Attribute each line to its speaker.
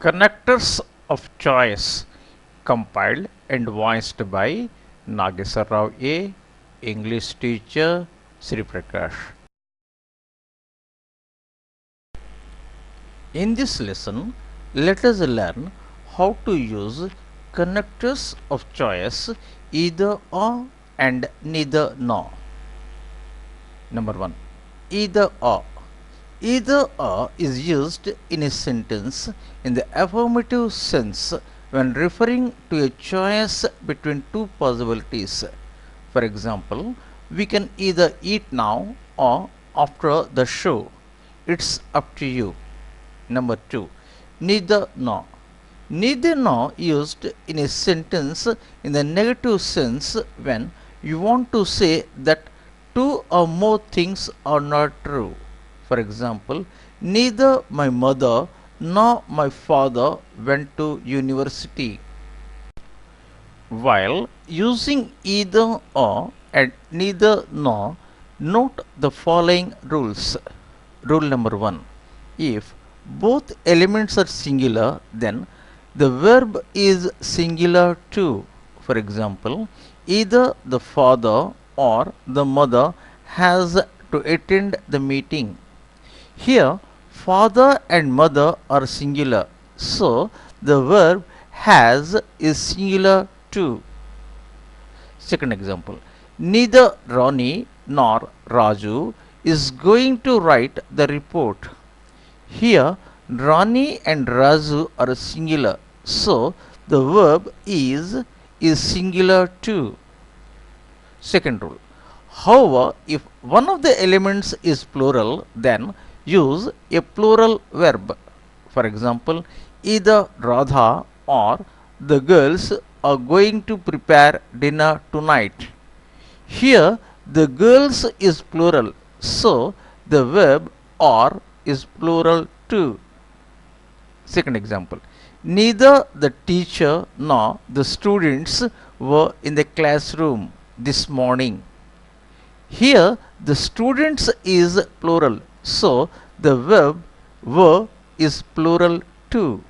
Speaker 1: Connectors of Choice, compiled and voiced by Nageswar Rao A, English teacher, Sri Prakash. In this lesson, let us learn how to use connectors of choice either or and neither nor. Number 1. Either or. Either or is used in a sentence in the affirmative sense when referring to a choice between two possibilities. For example, we can either eat now or after the show. It's up to you. Number 2. Neither nor. Neither nor used in a sentence in the negative sense when you want to say that two or more things are not true. For example, neither my mother nor my father went to university. While using either or and neither nor, note the following rules. Rule number 1. If both elements are singular, then the verb is singular too. For example, either the father or the mother has to attend the meeting. Here, father and mother are singular, so the verb has is singular too. Second example, neither Ronnie nor Raju is going to write the report. Here, Ronnie and Raju are singular, so the verb is singular too. Second rule. However, if one of the elements is plural, then use a plural verb. For example, either Radha or the girls are going to prepare dinner tonight. Here, the girls is plural, so the verb or is plural too. Second example, neither the teacher nor the students were in the classroom this morning. Here, the students is plural, so the verb were is plural too.